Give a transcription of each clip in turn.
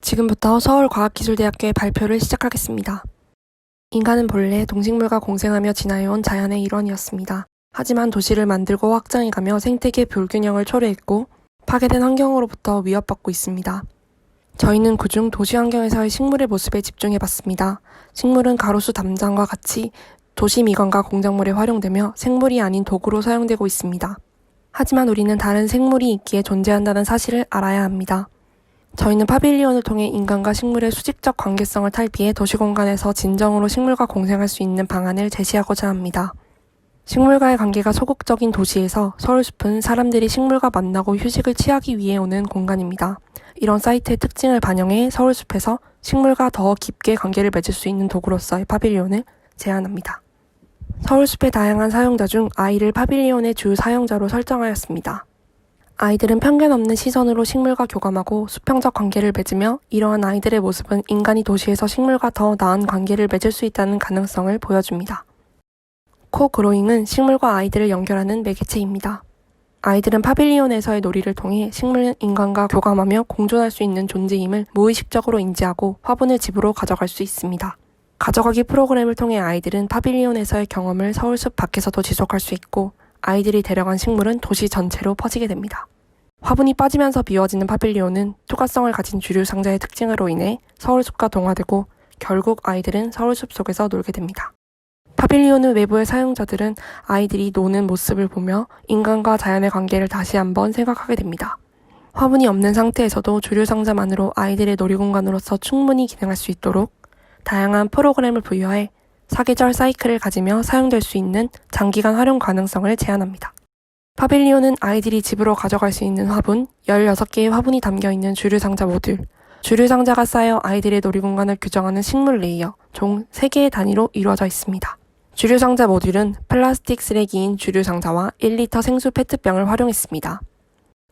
지금부터 서울과학기술대학교의 발표를 시작하겠습니다. 인간은 본래 동식물과 공생하며 진화해온 자연의 일원이었습니다. 하지만 도시를 만들고 확장해가며 생태계 불균형을 초래했고 파괴된 환경으로부터 위협받고 있습니다. 저희는 그중 도시 환경에서의 식물의 모습에 집중해봤습니다. 식물은 가로수 담장과 같이 도시 미관과 공작물에 활용되며 생물이 아닌 도구로 사용되고 있습니다. 하지만 우리는 다른 생물이 있기에 존재한다는 사실을 알아야 합니다. 저희는 파빌리온을 통해 인간과 식물의 수직적 관계성을 탈피해 도시공간에서 진정으로 식물과 공생할 수 있는 방안을 제시하고자 합니다. 식물과의 관계가 소극적인 도시에서 서울숲은 사람들이 식물과 만나고 휴식을 취하기 위해 오는 공간입니다. 이런 사이트의 특징을 반영해 서울숲에서 식물과 더 깊게 관계를 맺을 수 있는 도구로서의 파빌리온을 제안합니다. 서울숲의 다양한 사용자 중 아이를 파빌리온의 주 사용자로 설정하였습니다. 아이들은 편견 없는 시선으로 식물과 교감하고 수평적 관계를 맺으며 이러한 아이들의 모습은 인간이 도시에서 식물과 더 나은 관계를 맺을 수 있다는 가능성을 보여줍니다. 코그로잉은 식물과 아이들을 연결하는 매개체입니다. 아이들은 파빌리온에서의 놀이를 통해 식물은 인간과 교감하며 공존할 수 있는 존재임을 무의식적으로 인지하고 화분을 집으로 가져갈 수 있습니다. 가져가기 프로그램을 통해 아이들은 파빌리온에서의 경험을 서울숲 밖에서도 지속할 수 있고 아이들이 데려간 식물은 도시 전체로 퍼지게 됩니다. 화분이 빠지면서 비워지는 파빌리온은 투과성을 가진 주류 상자의 특징으로 인해 서울숲과 동화되고 결국 아이들은 서울숲 속에서 놀게 됩니다. 파빌리온의 외부의 사용자들은 아이들이 노는 모습을 보며 인간과 자연의 관계를 다시 한번 생각하게 됩니다. 화분이 없는 상태에서도 주류 상자만으로 아이들의 놀이공간으로서 충분히 기능할 수 있도록 다양한 프로그램을 부여해 사계절 사이클을 가지며 사용될 수 있는 장기간 활용 가능성을 제한합니다. 파빌리온은 아이들이 집으로 가져갈 수 있는 화분, 16개의 화분이 담겨있는 주류상자 모듈, 주류상자가 쌓여 아이들의 놀이공간을 규정하는 식물 레이어, 총 3개의 단위로 이루어져 있습니다. 주류상자 모듈은 플라스틱 쓰레기인 주류상자와 1리터 생수 페트병을 활용했습니다.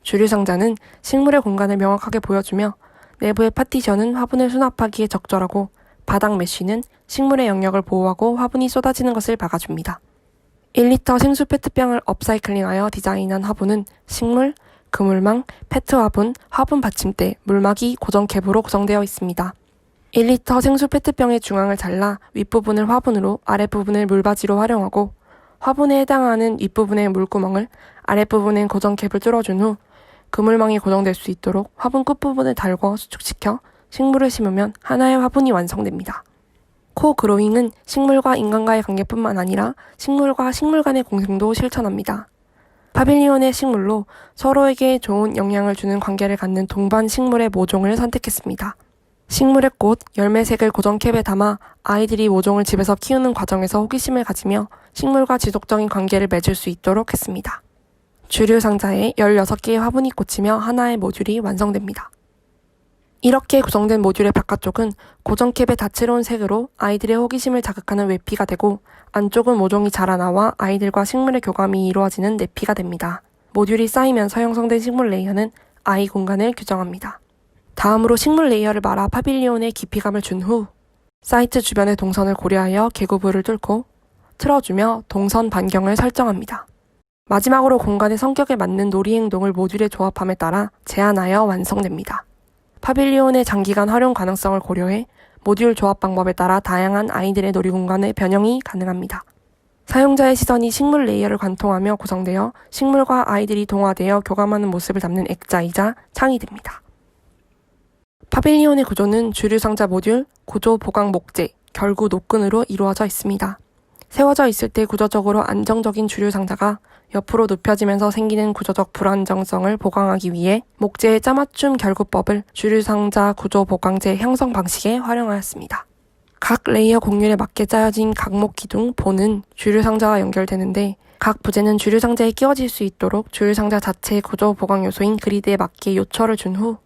주류상자는 식물의 공간을 명확하게 보여주며 내부의 파티션은 화분을 수납하기에 적절하고 바닥 메쉬는 식물의 영역을 보호하고 화분이 쏟아지는 것을 막아줍니다. 1리터 생수 페트병을 업사이클링하여 디자인한 화분은 식물, 그물망, 페트 화분, 화분 받침대, 물막이 고정 캡으로 구성되어 있습니다. 1리터 생수 페트병의 중앙을 잘라 윗부분을 화분으로 아랫부분을 물바지로 활용하고 화분에 해당하는 윗부분의 물구멍을 아랫부분엔 고정 캡을 뚫어준 후 그물망이 고정될 수 있도록 화분 끝부분을 달궈 수축시켜 식물을 심으면 하나의 화분이 완성됩니다. 코그로잉은 식물과 인간과의 관계뿐만 아니라 식물과 식물 간의 공생도 실천합니다. 파빌리온의 식물로 서로에게 좋은 영향을 주는 관계를 갖는 동반 식물의 모종을 선택했습니다. 식물의 꽃, 열매색을 고정캡에 담아 아이들이 모종을 집에서 키우는 과정에서 호기심을 가지며 식물과 지속적인 관계를 맺을 수 있도록 했습니다. 주류 상자에 16개의 화분이 꽂히며 하나의 모듈이 완성됩니다. 이렇게 구성된 모듈의 바깥쪽은 고정캡의 다채로운 색으로 아이들의 호기심을 자극하는 외피가 되고 안쪽은 모종이 자라나와 아이들과 식물의 교감이 이루어지는 내피가 됩니다. 모듈이 쌓이면서 형성된 식물 레이어는 아이 공간을 규정합니다. 다음으로 식물 레이어를 말아 파빌리온에 깊이감을 준 후 사이트 주변의 동선을 고려하여 계구부를 뚫고 틀어주며 동선 반경을 설정합니다. 마지막으로 공간의 성격에 맞는 놀이 행동을 모듈에 조합함에 따라 제한하여 완성됩니다. 파빌리온의 장기간 활용 가능성을 고려해 모듈 조합 방법에 따라 다양한 아이들의 놀이공간의 변형이 가능합니다. 사용자의 시선이 식물 레이어를 관통하며 구성되어 식물과 아이들이 동화되어 교감하는 모습을 담는 액자이자 창이 됩니다. 파빌리온의 구조는 주류 상자 모듈, 구조 보강 목재, 결구 노끈으로 이루어져 있습니다. 세워져 있을 때 구조적으로 안정적인 주류 상자가 옆으로 눕혀지면서 생기는 구조적 불안정성을 보강하기 위해 목재의 짜맞춤 결구법을 주류상자 구조 보강재 형성 방식에 활용하였습니다. 각 레이어 곡률에 맞게 짜여진 각목 기둥, 본은 주류상자와 연결되는데 각 부재는 주류상자에 끼워질 수 있도록 주류상자 자체의 구조 보강 요소인 그리드에 맞게 요철을 준 후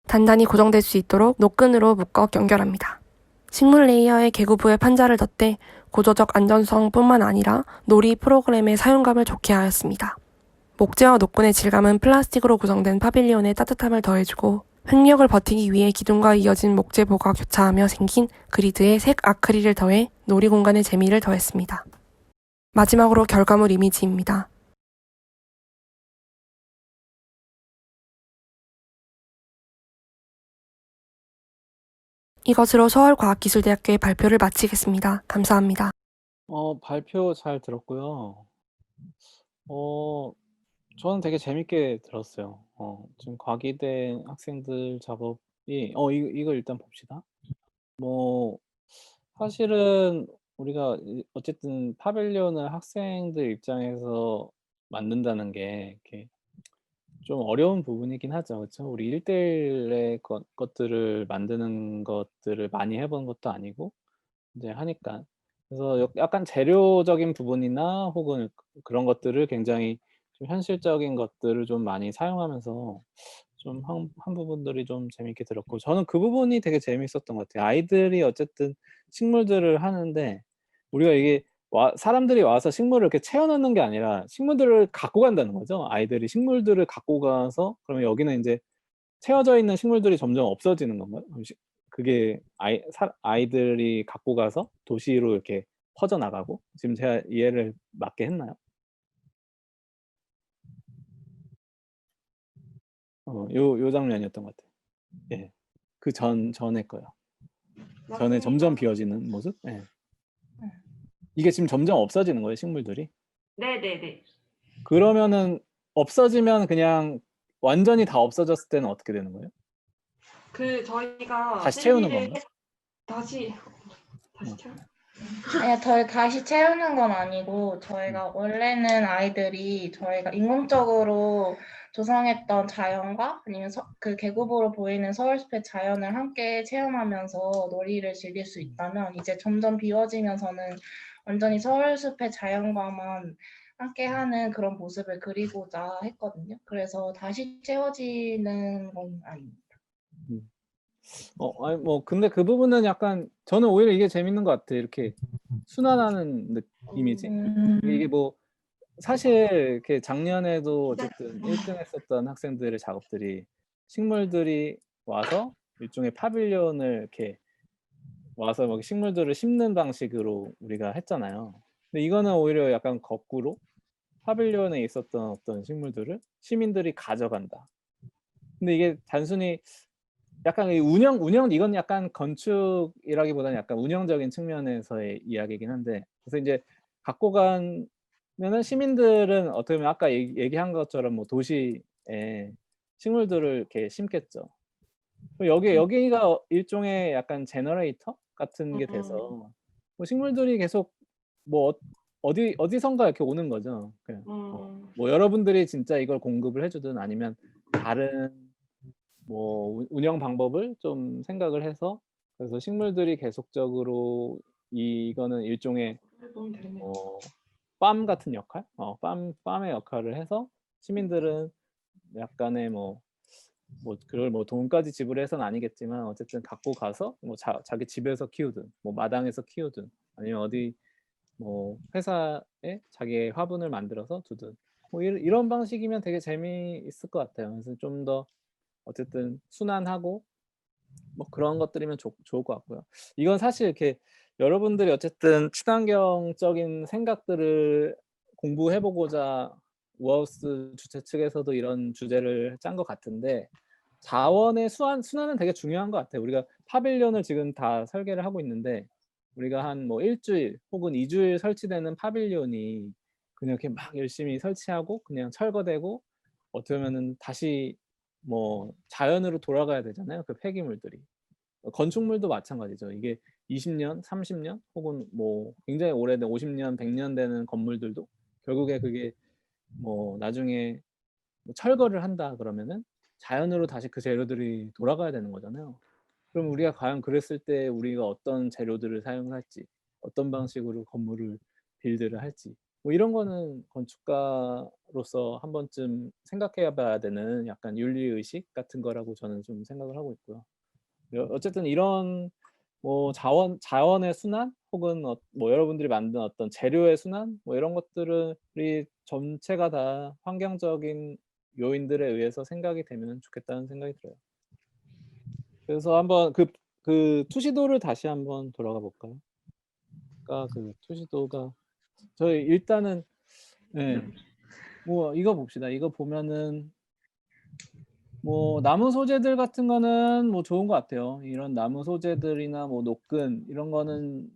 단단히 고정될 수 있도록 노끈으로 묶어 연결합니다. 식물 레이어의 계구부에 판자를 덧대 구조적 안전성뿐만 아니라 놀이 프로그램의 사용감을 좋게 하였습니다. 목재와 노끈의 질감은 플라스틱으로 구성된 파빌리온에 따뜻함을 더해주고 횡력을 버티기 위해 기둥과 이어진 목재보가 교차하며 생긴 그리드에 색 아크릴을 더해 놀이 공간의 재미를 더했습니다. 마지막으로 결과물 이미지입니다. 이것으로 서울과학기술대학교의 발표를 마치겠습니다. 감사합니다. 발표 잘 들었고요. 저는 되게 재밌게 들었어요. 지금 과기대 학생들 작업이 이거 일단 봅시다. 뭐 사실은 우리가 어쨌든 파빌리온을 학생들 입장에서 만든다는 게 이렇게 좀 어려운 부분이긴 하죠. 그렇죠? 우리 1대1의 것들을 만드는 것들을 많이 해본 것도 아니고 이제 하니까. 그래서 약간 재료적인 부분이나 혹은 그런 것들을 굉장히 좀 현실적인 것들을 좀 많이 사용하면서 좀 한 부분들이 좀 재밌게 들었고, 저는 그 부분이 되게 재밌었던 것 같아요. 아이들이 어쨌든 식물들을 하는데 우리가 이게 사람들이 와서 식물을 이렇게 채워 넣는 게 아니라 식물들을 갖고 간다는 거죠. 아이들이 식물들을 갖고 가서 그러면 여기는 이제 채워져 있는 식물들이 점점 없어지는 건가요? 그게 아이들이 갖고 가서 도시로 이렇게 퍼져나가고, 지금 제가 이해를 맞게 했나요? 요 장면이었던 것 같아요. 예. 전에 거요. 전에 점점 비어지는 모습? 예. 이게 지금 점점 없어지는 거예요, 식물들이? 네네네. 그러면은 없어지면 그냥 완전히 다 없어졌을 때는 어떻게 되는 거예요? 저희가 다시 채우는 실기를 건가? 다시 채워. 아니요, 저희 다시 채우는 건 아니고 저희가 원래는 아이들이 저희가 인공적으로 조성했던 자연과 아니면 그 계곡으로 보이는 서울숲의 자연을 함께 체험하면서 놀이를 즐길 수 있다면, 이제 점점 비워지면서는 완전히 서울숲의 자연과만 함께하는 그런 모습을 그리고자 했거든요. 그래서 다시 채워지는 건 아닙니다. 아니 뭐 근데 그 부분은 약간 저는 오히려 이게 재밌는 것 같아요. 이렇게 순환하는 느낌이지. 이게 뭐 사실 이렇게 작년에도 어쨌든 1등 했었던 학생들의 작업들이 식물들이 와서 일종의 파빌리온을 이렇게 와서 막 식물들을 심는 방식으로 우리가 했잖아요. 근데 이거는 오히려 약간 거꾸로 파빌리온에 있었던 어떤 식물들을 시민들이 가져간다. 근데 이게 단순히 약간 이 운영 이건 약간 건축이라기보다는 약간 운영적인 측면에서의 이야기이긴 한데, 그래서 이제 갖고 가면은 시민들은 어떻게 보면 아까 얘기한 것처럼 뭐 도시에 식물들을 이렇게 심겠죠. 여기가 일종의 약간 제너레이터 같은 게 돼서 뭐 식물들이 계속 뭐 어디선가 이렇게 오는 거죠. 그냥 뭐 여러분들이 진짜 이걸 공급을 해주든 아니면 다른 뭐 운영 방법을 좀 생각을 해서, 그래서 식물들이 계속적으로 이거는 일종의 팜 같은 역할, 팜의 역할을 해서 시민들은 약간의 그걸 뭐 돈까지 지불해서는 아니겠지만 어쨌든 갖고 가서 뭐 자기 집에서 키우든 뭐 마당에서 키우든 아니면 어디 뭐 회사에 자기의 화분을 만들어서 두든 뭐 이런 방식이면 되게 재미있을 것 같아요. 그래서 좀 더 어쨌든 순환하고 뭐 그런 것들이면 좋을 것 같고요. 이건 사실 이렇게 여러분들이 어쨌든 친환경적인 생각들을 공부해보고자 우하우스 주최 측에서도 이런 주제를 짠 것 같은데, 자원의 순환은 되게 중요한 것 같아요. 우리가 파빌리온을 지금 다 설계를 하고 있는데 우리가 한 뭐 일주일 혹은 2주일 설치되는 파빌리온이 그냥 이렇게 막 열심히 설치하고 그냥 철거되고 어떻게 보면은 다시 뭐 자연으로 돌아가야 되잖아요. 그 폐기물들이. 건축물도 마찬가지죠. 이게 20년, 30년 혹은 뭐 굉장히 오래된 50년, 100년 되는 건물들도 결국에 그게 뭐 나중에 뭐 철거를 한다 그러면은 자연으로 다시 그 재료들이 돌아가야 되는 거잖아요. 그럼 우리가 과연 그랬을 때 우리가 어떤 재료들을 사용할지, 어떤 방식으로 건물을 빌드를 할지, 뭐 이런 거는 건축가로서 한 번쯤 생각해 봐야 되는 약간 윤리의식 같은 거라고 저는 좀 생각을 하고 있고요. 어쨌든 이런 뭐 자원의 순환 혹은 뭐 여러분들이 만든 어떤 재료의 순환 뭐 이런 것들이 전체가 다 환경적인 요인들에 의해서 생각이 되면 좋겠다는 생각이 들어요. 그래서 한번 그 투시도를 다시 한번 돌아가 볼까요? 아까 그 투시도가 저희 일단은 뭐 이거 봅시다. 이거 보면은 뭐 나무 소재들 같은 거는 뭐 좋은 것 같아요. 이런 나무 소재들이나 뭐 노끈 이런 거는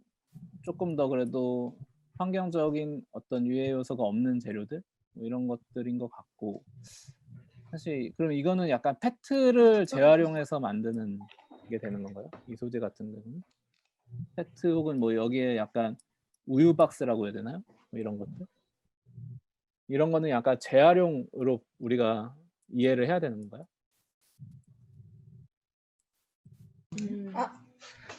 조금 더 그래도 환경적인 어떤 유해 요소가 없는 재료들 뭐 이런 것들인 것 같고, 사실 그럼 이거는 약간 페트를 재활용해서 만드는 게 되는 건가요? 이 소재 같은 경우는 페트 혹은 뭐 여기에 약간 우유 박스라고 해야 되나요? 뭐 이런 것들, 이런 거는 약간 재활용으로 우리가 이해를 해야 되는 건가요? 아,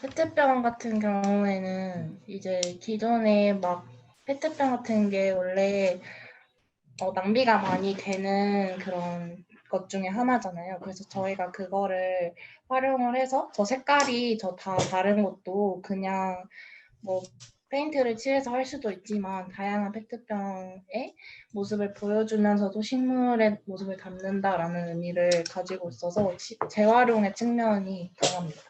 페트병 같은 경우에는 이제 기존에 막 페트병 같은 게 원래 낭비가 많이 되는 그런 것 중에 하나잖아요. 그래서 저희가 그거를 활용을 해서 저 색깔이 저 다 다른 것도 그냥 뭐 페인트를 칠해서 할 수도 있지만 다양한 페트병의 모습을 보여주면서도 식물의 모습을 담는다라는 의미를 가지고 있어서 재활용의 측면이 강합니다.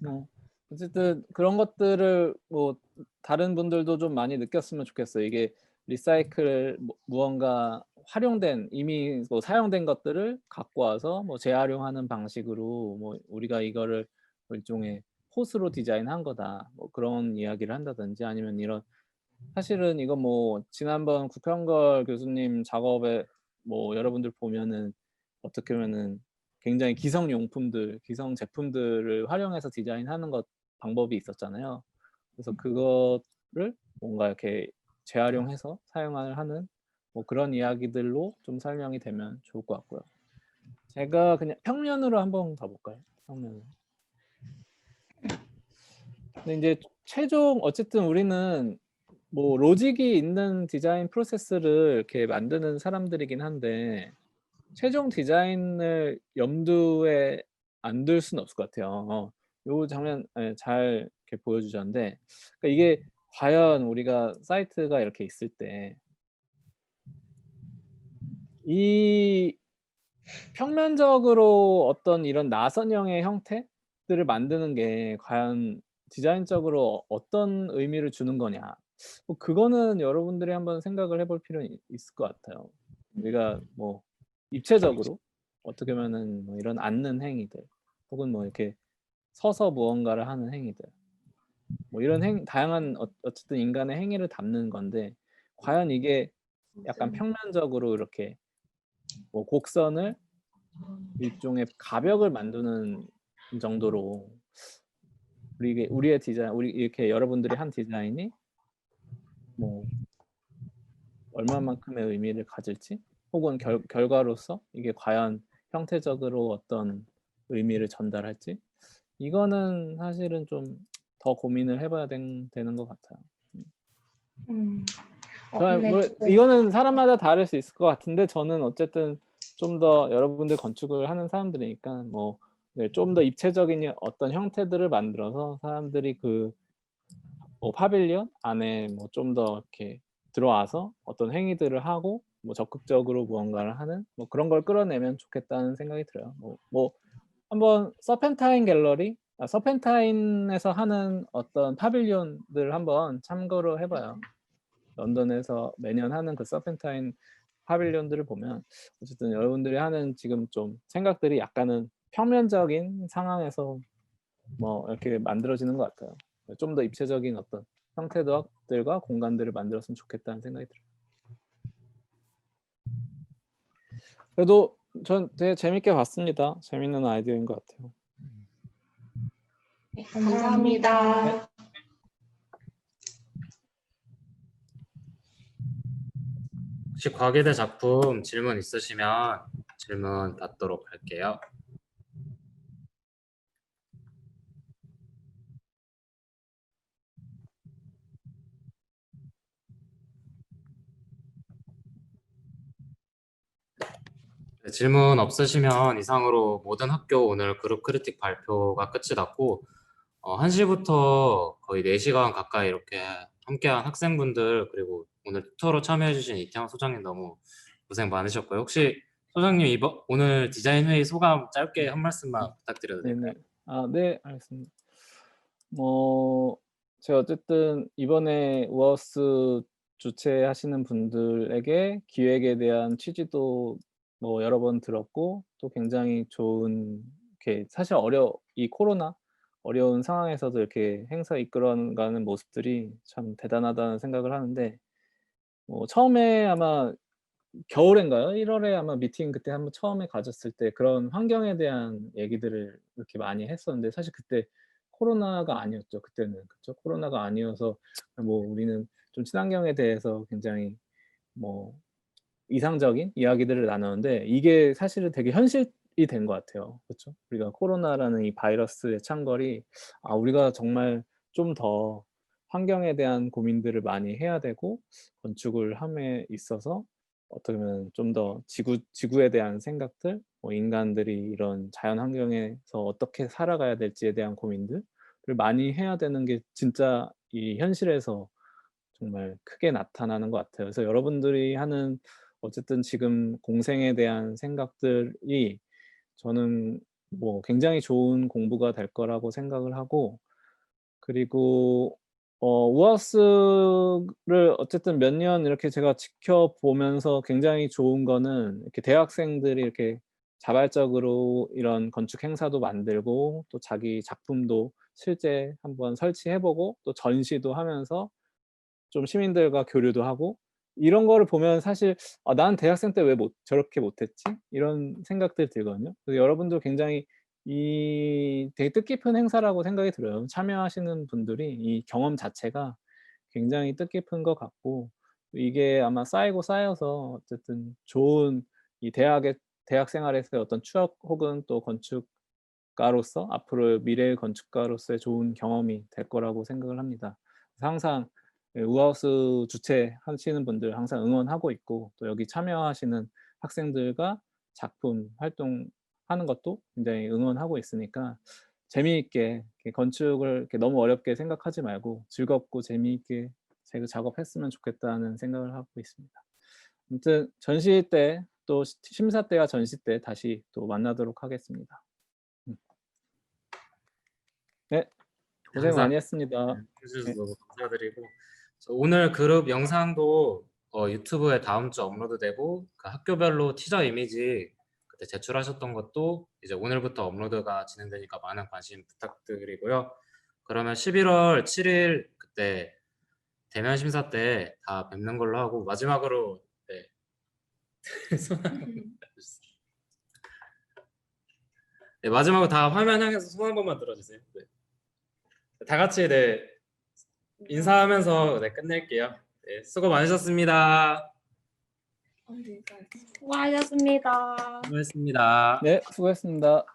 뭐 어쨌든 그런 것들을 뭐 다른 분들도 좀 많이 느꼈으면 좋겠어요. 이게 리사이클 무언가 활용된 이미 뭐 사용된 것들을 갖고 와서 뭐 재활용하는 방식으로 뭐 우리가 이거를 일종의 호스로 디자인한 거다, 뭐 그런 이야기를 한다든지, 아니면 이런 사실은 이거 뭐 지난번 국현걸 교수님 작업에 뭐 여러분들 보면은 어떻게 보면은 굉장히 기성용품들, 기성 제품들을 활용해서 디자인하는 것 방법이 있었잖아요. 그래서 그거를 뭔가 이렇게 재활용해서 사용을 하는 뭐 그런 이야기들로 좀 설명이 되면 좋을 것 같고요. 제가 그냥 평면으로 한번 가볼까요? 평면으로. 근데 이제 최종 어쨌든 우리는 뭐 로직이 있는 디자인 프로세스를 이렇게 만드는 사람들이긴 한데 최종 디자인을 염두에 안 둘 수는 없을 것 같아요. 요 장면 잘 이렇게 보여주셨는데, 그러니까 이게 과연 우리가 사이트가 이렇게 있을 때 이 평면적으로 어떤 이런 나선형의 형태들을 만드는 게 과연 디자인적으로 어떤 의미를 주는 거냐, 뭐 그거는 여러분들이 한번 생각을 해볼 필요는 있을 것 같아요. 우리가 뭐 입체적으로 어떻게 보면은 뭐 이런 앉는 행위들 혹은 뭐 이렇게 서서 무언가를 하는 행위들, 뭐 이런 다양한 어쨌든 인간의 행위를 담는 건데, 과연 이게 약간 평면적으로 이렇게 뭐 곡선을 일종의 가벽을 만드는 정도로 우리의 디자인, 우리 이렇게 여러분들이 한 디자인이 뭐 얼마만큼의 의미를 가질지, 혹은 결과로서 이게 과연 형태적으로 어떤 의미를 전달할지, 이거는 사실은 좀 더 고민을 해봐야 되는 것 같아요. 근데 뭐 지금 이거는 사람마다 다를 수 있을 것 같은데, 저는 어쨌든 좀 더 여러분들 건축을 하는 사람들이니까 뭐 좀 더 입체적인 어떤 형태들을 만들어서 사람들이 그 뭐 파빌리온 안에 뭐 좀 더 이렇게 들어와서 어떤 행위들을 하고 뭐 적극적으로 무언가를 하는 뭐 그런 걸 끌어내면 좋겠다는 생각이 들어요. 뭐 한번 서펜타인 갤러리, 서펜타인에서 하는 어떤 파빌리온들 한번 참고로 해봐요. 런던에서 매년 하는 그 서펜타인 파빌리온들을 보면 어쨌든 여러분들이 하는 지금 좀 생각들이 약간은 평면적인 상황에서 뭐 이렇게 만들어지는 것 같아요. 좀 더 입체적인 어떤 형태들과 공간들을 만들었으면 좋겠다는 생각이 들어요. 그래도 전 되게 재밌게 봤습니다. 재밌는 아이디어인 것 같아요. 감사합니다. 혹시 과기대 작품 질문 있으시면 질문 받도록 할게요. 네, 질문 없으시면 이상으로 모든 학교 오늘 그룹 크리틱 발표가 끝이 났고 1시부터 거의 4시간 가까이 이렇게 함께한 학생분들, 그리고 오늘 투터로 참여해주신 이태영 소장님 너무 고생 많으셨고요. 혹시 소장님 오늘 디자인 회의 소감 짧게 한 말씀만 부탁드려도 될까요? 네네. 네, 알겠습니다. 뭐 제가 어쨌든 이번에 우어스 주최하시는 분들에게 기획에 대한 취지도 뭐 여러 번 들었고 또 굉장히 좋은 이렇게 사실 이 코로나 어려운 상황에서도 이렇게 행사 이끌어가는 모습들이 참 대단하다는 생각을 하는데 처음에 아마 겨울인가요? 1월에 아마 미팅 그때 한번 처음에 가졌을 때 그런 환경에 대한 얘기들을 이렇게 많이 했었는데 사실 그때 코로나가 아니었죠. 그때는. 그쵸? 코로나가 아니어서 뭐 우리는 좀 친환경에 대해서 굉장히 뭐 이상적인 이야기들을 나누는데 이게 사실은 되게 현실이 된 것 같아요. 그쵸? 우리가 코로나라는 이 바이러스의 창궐이 우리가 정말 좀 더 환경에 대한 고민들을 많이 해야 되고 건축을 함에 있어서 어떻게 보면 좀 더 지구에 대한 생각들, 뭐 인간들이 이런 자연 환경에서 어떻게 살아가야 될지에 대한 고민들을 많이 해야 되는 게 진짜 이 현실에서 정말 크게 나타나는 것 같아요. 그래서 여러분들이 하는 어쨌든 지금 공생에 대한 생각들이 저는 뭐 굉장히 좋은 공부가 될 거라고 생각을 하고 그리고 우하우스를 어쨌든 몇 년 이렇게 제가 지켜보면서 굉장히 좋은 거는 이렇게 대학생들이 이렇게 자발적으로 이런 건축 행사도 만들고 또 자기 작품도 실제 한번 설치해 보고 또 전시도 하면서 좀 시민들과 교류도 하고 이런 거를 보면 사실 '난 대학생 때 왜 저렇게 못했지?' 이런 생각들이 들거든요. 그래서 여러분도 굉장히 되게 뜻깊은 행사라고 생각이 들어요. 참여하시는 분들이 이 경험 자체가 굉장히 뜻깊은 것 같고 이게 아마 쌓이고 쌓여서 어쨌든 좋은 이 대학 생활에서의 어떤 추억 혹은 또 건축가로서 앞으로 미래의 건축가로서의 좋은 경험이 될 거라고 생각을 합니다. 그래서 항상 우하우스 주최하시는 분들 항상 응원하고 있고 또 여기 참여하시는 학생들과 작품 활동하는 것도 굉장히 응원하고 있으니까 재미있게 이렇게 건축을 이렇게 너무 어렵게 생각하지 말고 즐겁고 재미있게 작업했으면 좋겠다는 생각을 하고 있습니다. 아무튼 전시 때 또 심사 때와 전시 때 다시 또 만나도록 하겠습니다. 네, 고생 항상 많이 했습니다. 해주셔서 네. 너무 감사드리고 오늘 그룹 영상도 유튜브에 다음 주 업로드되고 그 학교별로 티저 이미지 그때 제출하셨던 것도 이제 오늘부터 업로드가 진행되니까 많은 관심 부탁드리고요. 그러면 11월 7일 그때 대면 심사 때 다 뵙는 걸로 하고 마지막으로 마지막으로 다 화면 향해서 손 한 번만 들어주세요. 다 같이 인사하면서 끝낼게요. 수고 많으셨습니다. 수고하셨습니다. 수고했습니다. 네, 수고했습니다.